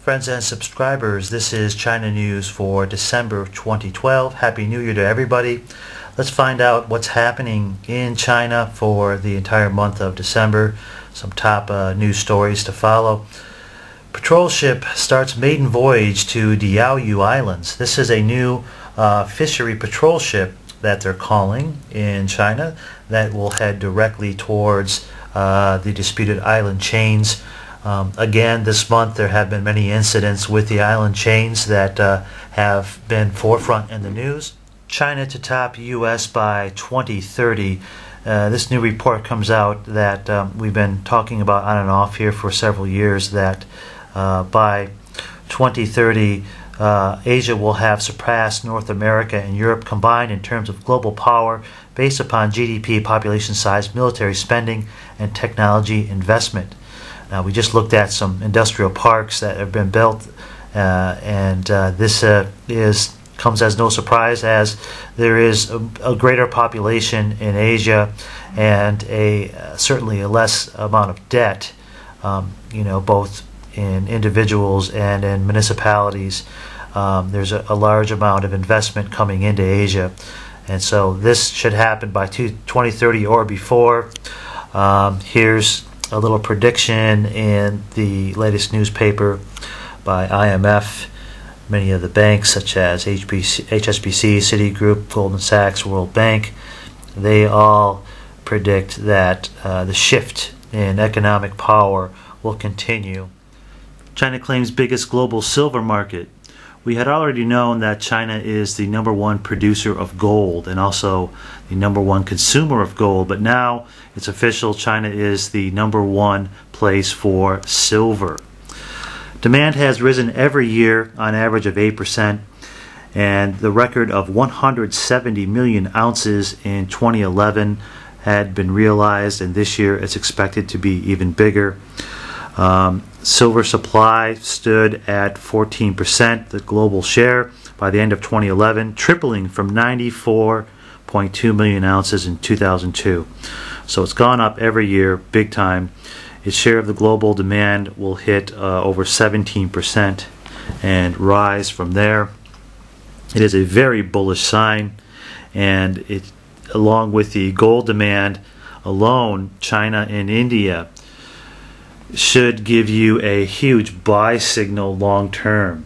Friends and subscribers, this is China News for December 2012. Happy New Year to everybody. Let's find out what's happening in China for the entire month of December. Some top news stories to follow. Patrol ship starts maiden voyage to Diaoyu Islands. This is a new fishery patrol ship that they're calling in China that will head directly towards the disputed island chains. Again, this month there have been many incidents with the island chains that have been forefront in the news. China to top U.S. by 2030. This new report comes out that we've been talking about on and off here for several years, that by 2030 Asia will have surpassed North America and Europe combined in terms of global power based upon GDP, population size, military spending, and technology investment. Now, we just looked at some industrial parks that have been built, and this comes as no surprise, as there is a greater population in Asia and certainly a less amount of debt, both in individuals and in municipalities. There's a large amount of investment coming into Asia, and so this should happen by 2030 or before. Here's a little prediction in the latest newspaper by IMF. Many of the banks, such as HSBC, Citigroup, Goldman Sachs, World Bank, they all predict that the shift in economic power will continue. China claims biggest global silver market. We had already known that China is the #1 producer of gold and also the #1 consumer of gold, but now it's official. China is the #1 place for silver. Demand has risen every year on average of 8%, and the record of 170 million ounces in 2011 had been realized, and this year it's expected to be even bigger. Silver supply stood at 14%, the global share, by the end of 2011, tripling from 94.2 million ounces in 2002. So it's gone up every year, big time. Its share of the global demand will hit over 17% and rise from there. It is a very bullish sign, and it, along with the gold demand alone, China and India should give you a huge buy signal long term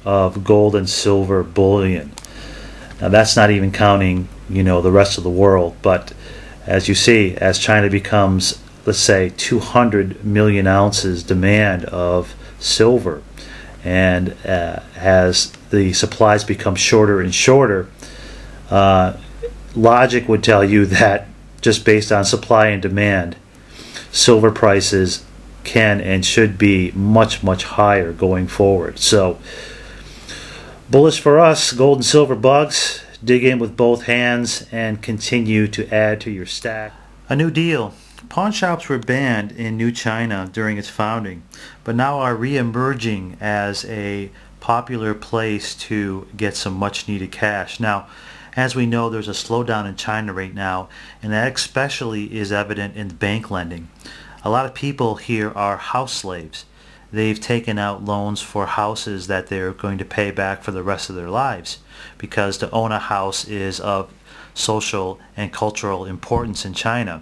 of gold and silver bullion. Now, that's not even counting, the rest of the world, but as you see, as China becomes, let's say, 200 million ounces demand of silver, and as the supplies become shorter and shorter, logic would tell you that just based on supply and demand, silver prices can and should be much, much higher going forward. So, bullish for us, gold and silver bugs. Dig in with both hands and continue to add to your stack. A new deal. Pawn shops were banned in New China during its founding, but now are re-emerging as a popular place to get some much needed cash. Now, as we know, there's a slowdown in China right now, and that especially is evident in bank lending. A lot of people here are house slaves. They've taken out loans for houses that they're going to pay back for the rest of their lives, because to own a house is of social and cultural importance in China.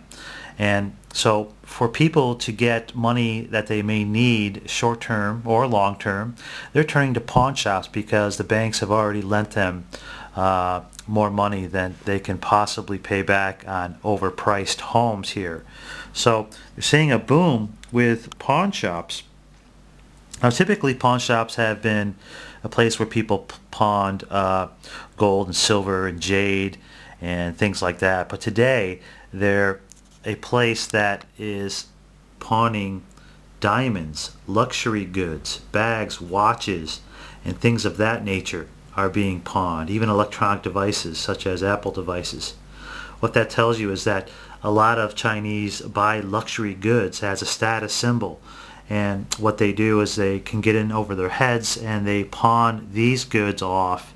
And so for people to get money that they may need short-term or long-term, they're turning to pawn shops because the banks have already lent them more money than they can possibly pay back on overpriced homes here. So you're seeing a boom with pawn shops. Now, typically pawn shops have been a place where people pawned gold and silver and jade and things like that, but today they're a place that is pawning diamonds, luxury goods, bags, watches, and things of that nature are being pawned, even electronic devices such as Apple devices. What that tells you is that a lot of Chinese buy luxury goods as a status symbol, and what they do is they can get in over their heads and they pawn these goods off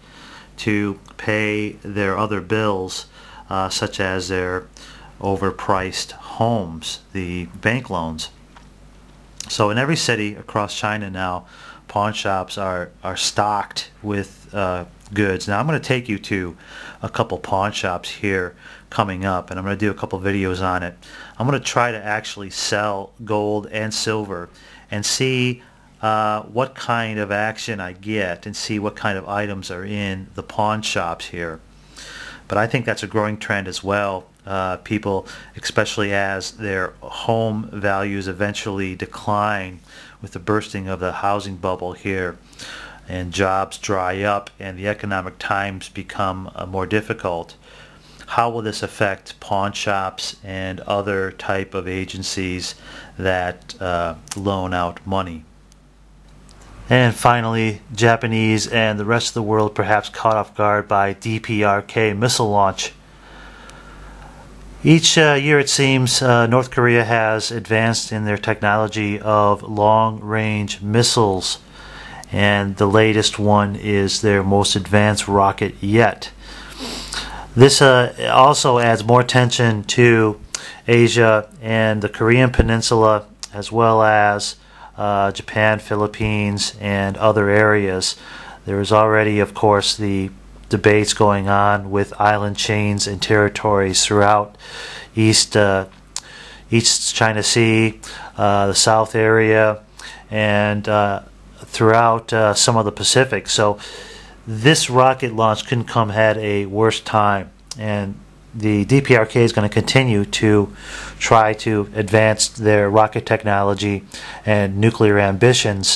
to pay their other bills, such as their overpriced homes, the bank loans. So in every city across China now, pawn shops are stocked with goods. Now I'm going to take you to a couple pawn shops here coming up, and I'm going to do a couple videos on it. I'm going to try to actually sell gold and silver and see what kind of action I get and see what kind of items are in the pawn shops here. But I think that's a growing trend as well. People, especially as their home values eventually decline with the bursting of the housing bubble here, and jobs dry up and the economic times become more difficult. How will this affect pawn shops and other type of agencies that loan out money? And finally, Japanese and the rest of the world perhaps caught off guard by DPRK missile launch. Each year, it seems, North Korea has advanced in their technology of long-range missiles, and the latest one is their most advanced rocket yet. This also adds more tension to Asia and the Korean Peninsula, as well as Japan, Philippines, and other areas. There is already, of course, the debates going on with island chains and territories throughout East China Sea, the South area, and throughout some of the Pacific. So this rocket launch couldn't come at a worse time, and the DPRK is going to continue to try to advance their rocket technology and nuclear ambitions.